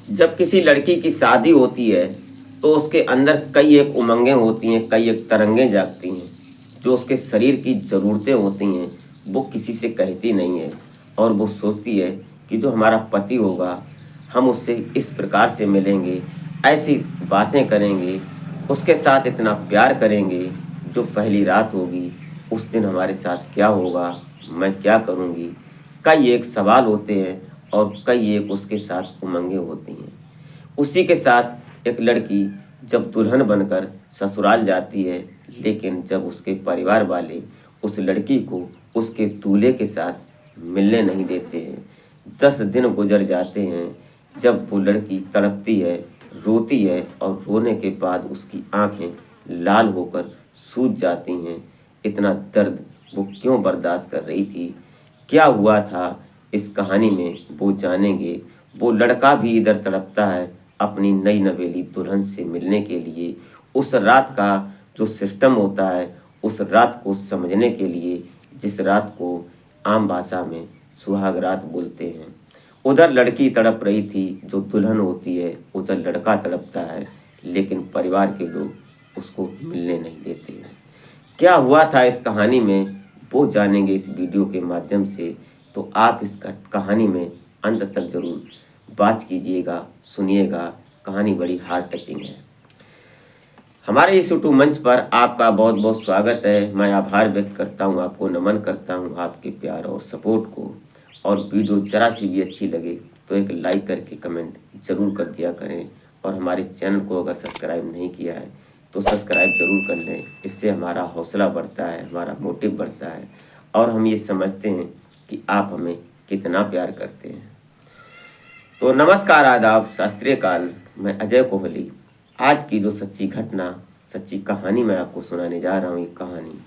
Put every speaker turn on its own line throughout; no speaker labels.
जब किसी लड़की की शादी होती है तो उसके अंदर कई एक उमंगें होती हैं, कई एक तरंगें जागती हैं। जो उसके शरीर की ज़रूरतें होती हैं वो किसी से कहती नहीं है, और वो सोचती है कि जो हमारा पति होगा हम उससे इस प्रकार से मिलेंगे, ऐसी बातें करेंगे, उसके साथ इतना प्यार करेंगे। जो पहली रात होगी उस दिन हमारे साथ क्या होगा, मैं क्या करूँगी। कई एक सवाल होते हैं और कई एक उसके साथ उमंगें होती हैं। उसी के साथ एक लड़की जब दुल्हन बनकर ससुराल जाती है, लेकिन जब उसके परिवार वाले उस लड़की को उसके दूल्हे के साथ मिलने नहीं देते हैं। 10 दिन गुजर जाते हैं। जब वो लड़की तड़पती है, रोती है, और रोने के बाद उसकी आंखें लाल होकर सूज जाती हैं। इतना दर्द वो क्यों बर्दाश्त कर रही थी, क्या हुआ था इस कहानी में वो जानेंगे। वो लड़का भी इधर तड़पता है अपनी नई नवेली दुल्हन से मिलने के लिए। उस रात का जो सिस्टम होता है, उस रात को समझने के लिए, जिस रात को आम भाषा में सुहाग रात बोलते हैं। उधर लड़की तड़प रही थी जो दुल्हन होती है, उधर लड़का तड़पता है, लेकिन परिवार के लोग उसको मिलने नहीं देते हैं। क्या हुआ था इस कहानी में वो जानेंगे इस वीडियो के माध्यम से। तो आप इस कहानी में अंत तक जरूर बात कीजिएगा, सुनिएगा। कहानी बड़ी हार्ट टचिंग है। हमारे इस यूट्यूब मंच पर आपका बहुत बहुत स्वागत है। मैं आभार व्यक्त करता हूँ, आपको नमन करता हूँ आपके प्यार और सपोर्ट को। और वीडियो जरा सी भी अच्छी लगे तो एक लाइक करके कमेंट ज़रूर कर दिया करें। और हमारे चैनल को अगर सब्सक्राइब नहीं किया है तो सब्सक्राइब ज़रूर कर लें। इससे हमारा हौसला बढ़ता है, हमारा मोटिव बढ़ता है, और हम ये समझते हैं कि आप हमें कितना प्यार करते हैं। तो नमस्कार, आदाब, शास्त्रीय काल। मैं अजय कोहली। आज की जो सच्ची घटना, सच्ची कहानी मैं आपको सुनाने जा रहा हूँ। ये कहानी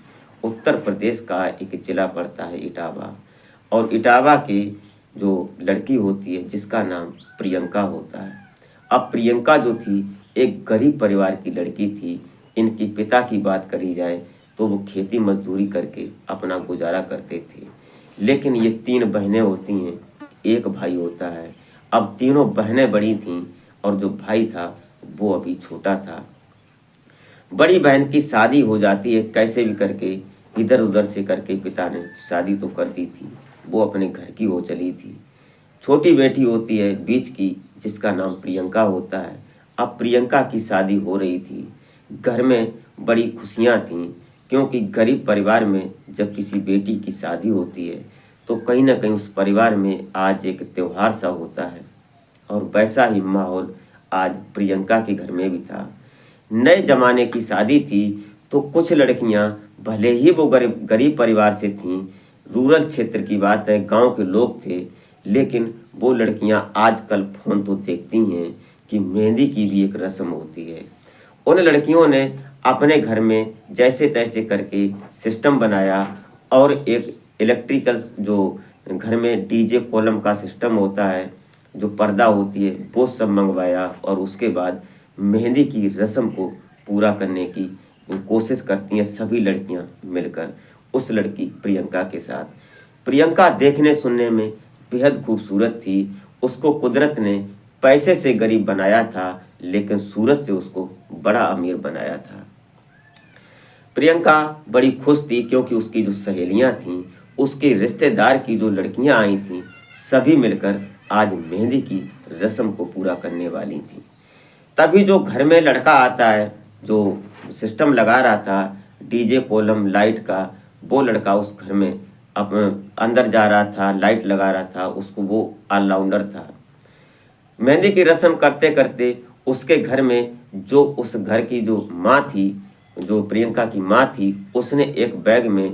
उत्तर प्रदेश का एक जिला पड़ता है इटावा। और इटावा की जो लड़की होती है जिसका नाम प्रियंका होता है। अब प्रियंका जो थी एक गरीब परिवार की लड़की थी। इनके पिता की बात करी जाए तो वो खेती मजदूरी करके अपना गुजारा करते थे। लेकिन ये 3 बहनें होती हैं, एक भाई होता है। अब तीनों बहनें बड़ी थीं और जो भाई था वो अभी छोटा था। बड़ी बहन की शादी हो जाती है कैसे भी करके, इधर उधर से करके पिता ने शादी तो कर दी थी, वो अपने घर की हो चली थी। छोटी बेटी होती है बीच की, जिसका नाम प्रियंका होता है। अब प्रियंका की शादी हो रही थी। घर में बड़ी खुशियां थीं, क्योंकि गरीब परिवार में जब किसी बेटी की शादी होती है तो कहीं ना कहीं उस परिवार में आज एक त्योहार सा होता है। और वैसा ही माहौल आज प्रियंका के घर में भी था। नए जमाने की शादी थी तो कुछ लड़कियां, भले ही वो गरीब गरीब परिवार से थीं, रूरल क्षेत्र की बात है, गांव के लोग थे, लेकिन वो लड़कियां आजकल फोन तो देखती हैं कि मेहंदी की भी एक रस्म होती है। उन लड़कियों ने अपने घर में जैसे तैसे करके सिस्टम बनाया, और एक इलेक्ट्रिकल जो घर में डीजे कॉलम का सिस्टम होता है, जो पर्दा होती है, वो सब मंगवाया। और उसके बाद मेहंदी की रस्म को पूरा करने की कोशिश करती हैं सभी लड़कियां मिलकर उस लड़की प्रियंका के साथ। प्रियंका देखने सुनने में बेहद खूबसूरत थी। उसको कुदरत ने पैसे से गरीब बनाया था, लेकिन सूरत से उसको बड़ा अमीर बनाया था। प्रियंका बड़ी खुश थी, क्योंकि उसकी जो सहेलियां थीं, उसके रिश्तेदार की जो लड़कियां आई थीं, सभी मिलकर आज मेहंदी की रस्म को पूरा करने वाली थी। तभी जो घर में लड़का आता है, जो सिस्टम लगा रहा था डीजे कोलम लाइट का, वो लड़का उस घर में अब अंदर जा रहा था, लाइट लगा रहा था, उसको वो ऑलराउंडर था। मेहंदी की रस्म करते करते उसके घर में जो उस घर की जो माँ थी, जो प्रियंका की माँ थी, उसने एक बैग में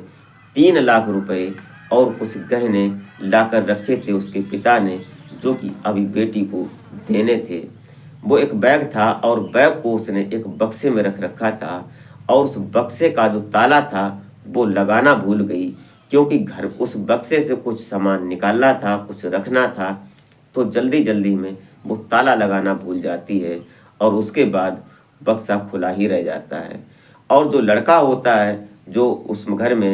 3 लाख रुपए और कुछ गहने लाकर रखे थे उसके पिता ने, जो कि अभी बेटी को देने थे। वो एक बैग था और बैग को उसने एक बक्से में रख रखा था, और उस बक्से का जो ताला था वो लगाना भूल गई, क्योंकि घर उस बक्से से कुछ सामान निकालना था, कुछ रखना था, तो जल्दी जल्दी में वो ताला लगाना भूल जाती है, और उसके बाद बक्सा खुला ही रह जाता है। और जो लड़का होता है जो उस घर में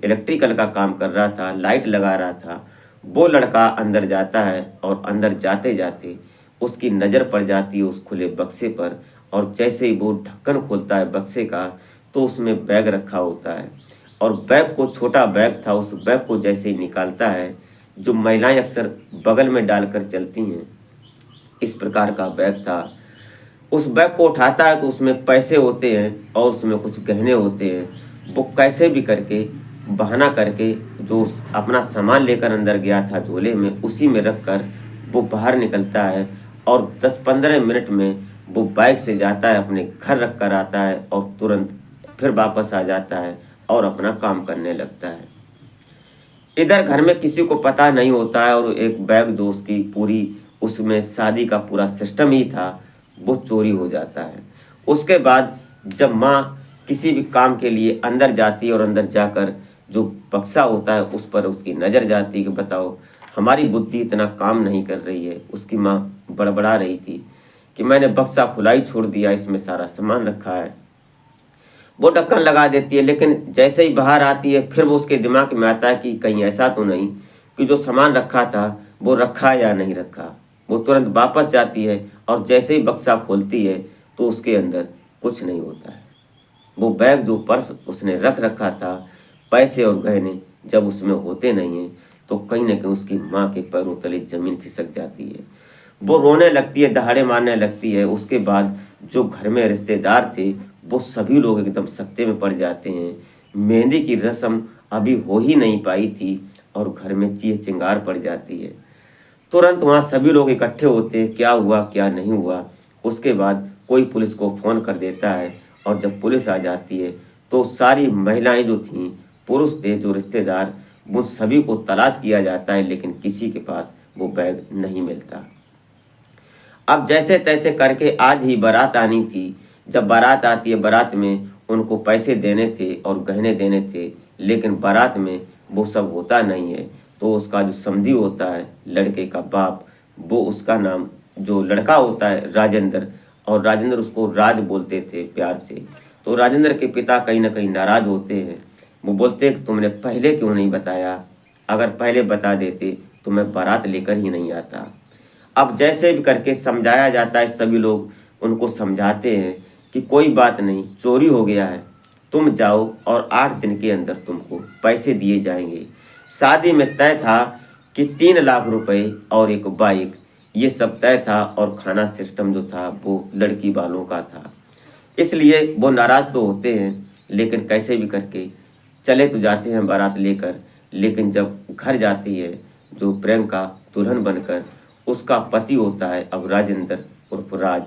इलेक्ट्रिकल का काम कर रहा था, लाइट लगा रहा था, वो लड़का अंदर जाता है, और अंदर जाते जाते उसकी नज़र पड़ जाती है उस खुले बक्से पर, और जैसे ही वो ढक्कन खोलता है बक्से का तो उसमें बैग रखा होता है। और बैग को, छोटा बैग था, उस बैग को जैसे ही निकालता है, जो महिलाएं अक्सर बगल में डालकर चलती हैं, इस प्रकार का बैग था। उस बैग को उठाता है तो उसमें पैसे होते हैं और उसमें कुछ गहने होते हैं। वो कैसे भी करके, बहाना करके, जो अपना सामान लेकर अंदर गया था झोले में, उसी में रख कर वो बाहर निकलता है। और 10-15 मिनट में वो बाइक से जाता है, अपने घर रख कर आता है और तुरंत फिर वापस आ जाता है और अपना काम करने लगता है। इधर घर में किसी को पता नहीं होता है, और एक बैग जो उसकी पूरी, उसमें शादी का पूरा सिस्टम ही था, वो चोरी हो जाता है। उसके बाद जब माँ किसी भी काम के लिए अंदर जाती है और अंदर जाकर जो बक्सा होता है उस पर उसकी नज़र जाती है कि बताओ, हमारी बुद्धि इतना काम नहीं कर रही है। उसकी माँ बड़बड़ा रही थी कि मैंने बक्सा खुला ही छोड़ दिया, इसमें सारा सामान रखा है। वो ढक्कन लगा देती है, लेकिन जैसे ही बाहर आती है फिर वो उसके दिमाग में आता है कि कहीं ऐसा तो नहीं कि जो सामान रखा था वो रखा या नहीं रखा। वो तुरंत वापस जाती है और जैसे ही बक्सा खोलती है तो उसके अंदर कुछ नहीं होता है। वो बैग, जो पर्स उसने रख रखा था, पैसे और गहने जब उसमें होते नहीं हैं तो कहीं ना कहीं उसकी माँ के पैरों तले जमीन खिसक जाती है। वो रोने लगती है, दहाड़े मारने लगती है। उसके बाद जो घर में रिश्तेदार थे वो सभी लोग एकदम सकते में पड़ जाते हैं। मेहंदी की रस्म अभी हो ही नहीं पाई थी और घर में चीह चिंगार पड़ जाती है। तुरंत वहाँ सभी लोग इकट्ठे होते हैं, क्या हुआ क्या नहीं हुआ। उसके बाद कोई पुलिस को फ़ोन कर देता है, और जब पुलिस आ जाती है तो सारी महिलाएं जो थीं, पुरुष थे जो रिश्तेदार, वो सभी को तलाश किया जाता है, लेकिन किसी के पास वो बैग नहीं मिलता। अब जैसे तैसे करके आज ही बारात आनी थी। जब बारात आती है, बारात में उनको पैसे देने थे और गहने देने थे, लेकिन बारात में वो सब होता नहीं है। तो उसका जो समधी होता है, लड़के का बाप, वो, उसका नाम, जो लड़का होता है राजेंद्र, और राजेंद्र उसको राज बोलते थे प्यार से। तो राजेंद्र के पिता कहीं ना कहीं नाराज़ होते हैं। वो बोलते हैं कि तुमने पहले क्यों नहीं बताया, अगर पहले बता देते तो मैं बारात लेकर ही नहीं आता। अब जैसे भी करके समझाया जाता है, सभी लोग उनको समझाते हैं कि कोई बात नहीं, चोरी हो गया है, तुम जाओ और 8 दिन के अंदर तुमको पैसे दिए जाएंगे। शादी में तय था कि 3 लाख रुपए और एक बाइक, ये सब तय था, और खाना सिस्टम जो था वो लड़की वालों का था। इसलिए वो नाराज़ तो होते हैं, लेकिन कैसे भी करके चले तो जाते हैं बारात लेकर। लेकिन जब घर जाती है जो प्रियंका दुल्हन बनकर, उसका पति होता है अब राजेंद्र उर्फ राज,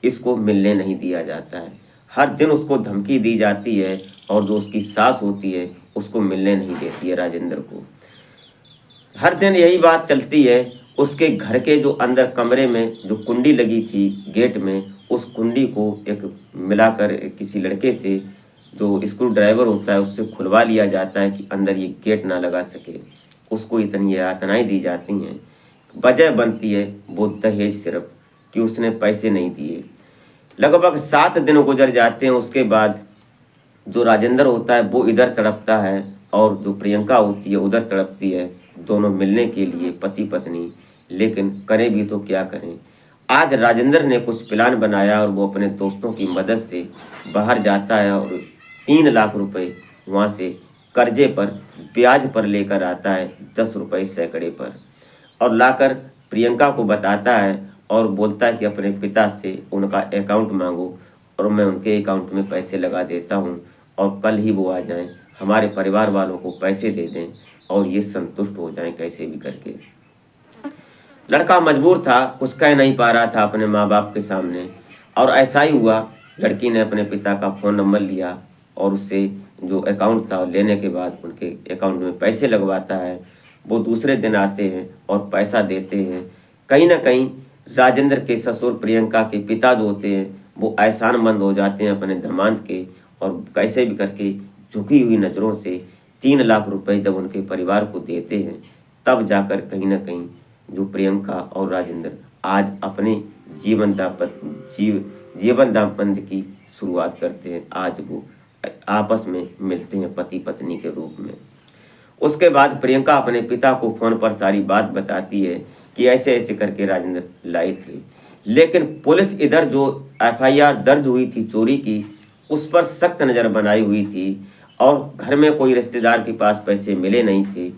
इसको मिलने नहीं दिया जाता है। हर दिन उसको धमकी दी जाती है, और जो उसकी सास होती है उसको मिलने नहीं देती है राजेंद्र को। हर दिन यही बात चलती है। उसके घर के जो अंदर कमरे में जो कुंडी लगी थी गेट में, उस कुंडी को एक मिलाकर किसी लड़के से, जो स्क्रू ड्राइवर होता है, उससे खुलवा लिया जाता है कि अंदर ये गेट ना लगा सके। उसको इतनी यातनाएं दी जाती हैं। वजह बनती है वो दहेज, सिर्फ कि उसने पैसे नहीं दिए। लगभग 7 दिन गुजर जाते हैं। उसके बाद जो राजेंद्र होता है वो इधर तड़पता है, और जो प्रियंका होती है उधर तड़पती है, दोनों मिलने के लिए पति पत्नी। लेकिन करें भी तो क्या करें। आज राजेंद्र ने कुछ प्लान बनाया और वो अपने दोस्तों की मदद से बाहर जाता है और 3 लाख रुपए वहाँ से कर्जे पर, ब्याज पर लेकर आता है, 10 रुपए सैकड़े पर, और लाकर प्रियंका को बताता है और बोलता है कि अपने पिता से उनका अकाउंट मांगो और मैं उनके अकाउंट में पैसे लगा देता हूँ, और कल ही वो आ जाएं, हमारे परिवार वालों को पैसे दे दें और ये संतुष्ट हो जाएं कैसे भी करके। लड़का मजबूर था, कुछ कह नहीं पा रहा था अपने माँ बाप के सामने, और ऐसा ही हुआ। लड़की ने अपने पिता का फ़ोन नंबर लिया और उससे जो अकाउंट था लेने के बाद उनके अकाउंट में पैसे लगवाता है। वो दूसरे दिन आते हैं और पैसा देते हैं। कहीं ना कहीं राजेंद्र के ससुर प्रियंका के पिता जो होते हैं वो एहसानमंद हो जाते हैं अपने दामाद के, और कैसे भी करके झुकी हुई नज़रों से 3 लाख रुपए जब उनके परिवार को देते हैं, तब जाकर कहीं ना कहीं जो प्रियंका और राजेंद्र आज अपने जीवन दाम्पत्य की शुरुआत करते हैं। आज वो आपस में मिलते हैं पति पत्नी के रूप में। उसके बाद प्रियंका अपने पिता को फ़ोन पर सारी बात बताती है कि ऐसे ऐसे करके राजेंद्र लाए थे। लेकिन पुलिस इधर जो एफआईआर दर्ज हुई थी चोरी की, उस पर सख्त नज़र बनाई हुई थी और घर में कोई रिश्तेदार के पास पैसे मिले नहीं थे।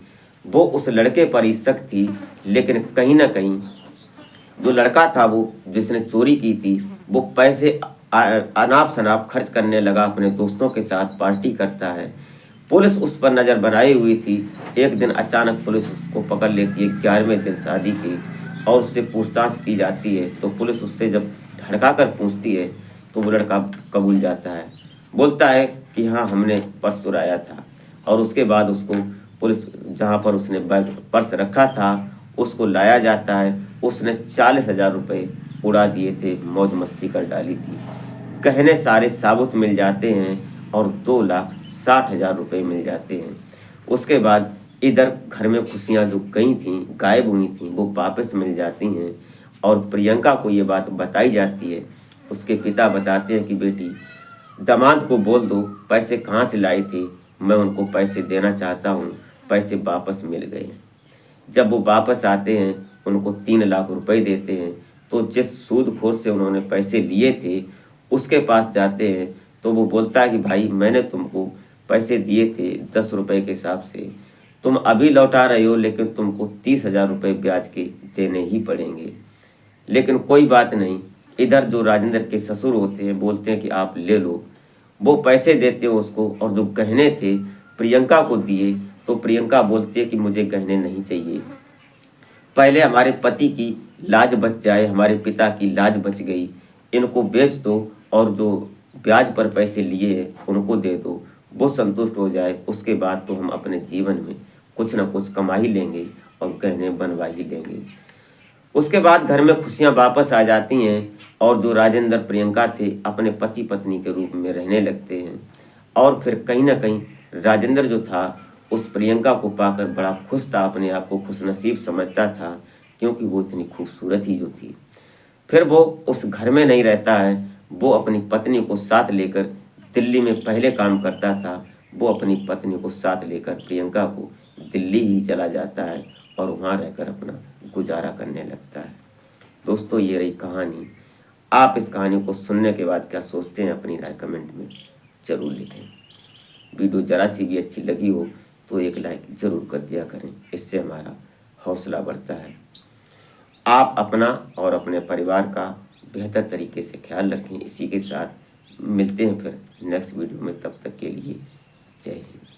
वो उस लड़के पर ही शक थी, लेकिन कहीं ना कहीं जो लड़का था वो जिसने चोरी की थी, वो पैसे अनाप शनाप खर्च करने लगा, अपने दोस्तों के साथ पार्टी करता है। पुलिस उस पर नज़र बनाई हुई थी। एक दिन अचानक पुलिस उसको पकड़ लेती है 11वें दिन शादी के, और उससे पूछताछ की जाती है। तो पुलिस उससे जब धड़का कर पूछती है तो वो लड़का कबूल जाता है, बोलता है कि हाँ हमने पर्स चुराया था। और उसके बाद उसको पुलिस जहाँ पर उसने बैग पर्स रखा था उसको लाया जाता है। उसने 40,000 रुपये उड़ा दिए थे, मौज मस्ती कर डाली थी। गहने सारे साबुत मिल जाते हैं और 2,60,000 रुपये मिल जाते हैं। उसके बाद इधर घर में खुशियाँ जो गई थीं, गायब हुई थीं, वो वापस मिल जाती हैं। और प्रियंका को ये बात बताई जाती है। उसके पिता बताते हैं कि बेटी, दामाद को बोल दो पैसे कहाँ से लाई थी, मैं उनको पैसे देना चाहता हूँ, पैसे वापस मिल गए। जब वो वापस आते हैं उनको 3 लाख रुपए देते हैं। तो जिस सूदखोर से उन्होंने पैसे लिए थे उसके पास जाते हैं तो वो बोलता है कि भाई मैंने तुमको पैसे दिए थे 10 रुपए के हिसाब से, तुम अभी लौटा रहे हो, लेकिन तुमको 30,000 रुपये ब्याज के देने ही पड़ेंगे। लेकिन कोई बात नहीं, इधर जो राजेंद्र के ससुर होते हैं बोलते हैं कि आप ले लो। वो पैसे देते हैं उसको, और जो गहने थे प्रियंका को दिए। तो प्रियंका बोलती है कि मुझे गहने नहीं चाहिए, पहले हमारे पति की लाज बच जाए, हमारे पिता की लाज बच गई, इनको बेच दो और जो ब्याज पर पैसे लिए हैं उनको दे दो, वो संतुष्ट हो जाए, उसके बाद तो हम अपने जीवन में कुछ ना कुछ कमा ही लेंगे और गहने बनवा ही लेंगे। उसके बाद घर में खुशियां वापस आ जाती हैं और जो राजेंद्र प्रियंका थे अपने पति पत्नी के रूप में रहने लगते हैं। और फिर कहीं ना कहीं राजेंद्र जो था उस प्रियंका को पाकर बड़ा खुश था, अपने आप को खुशनसीब समझता था, क्योंकि वो इतनी खूबसूरत ही जो थी। फिर वो उस घर में नहीं रहता है, वो अपनी पत्नी को साथ लेकर दिल्ली में पहले काम करता था, वो अपनी पत्नी को साथ लेकर प्रियंका को दिल्ली ही चला जाता है और वहाँ रहकर अपना गुजारा करने लगता है। दोस्तों ये रही कहानी। आप इस कहानी को सुनने के बाद क्या सोचते हैं अपनी राय कमेंट में ज़रूर लिखें। वीडियो ज़रा सी भी अच्छी लगी हो तो एक लाइक ज़रूर कर दिया करें, इससे हमारा हौसला बढ़ता है। आप अपना और अपने परिवार का बेहतर तरीके से ख्याल रखें। इसी के साथ मिलते हैं फिर नेक्स्ट वीडियो में, तब तक के लिए जय हिंद।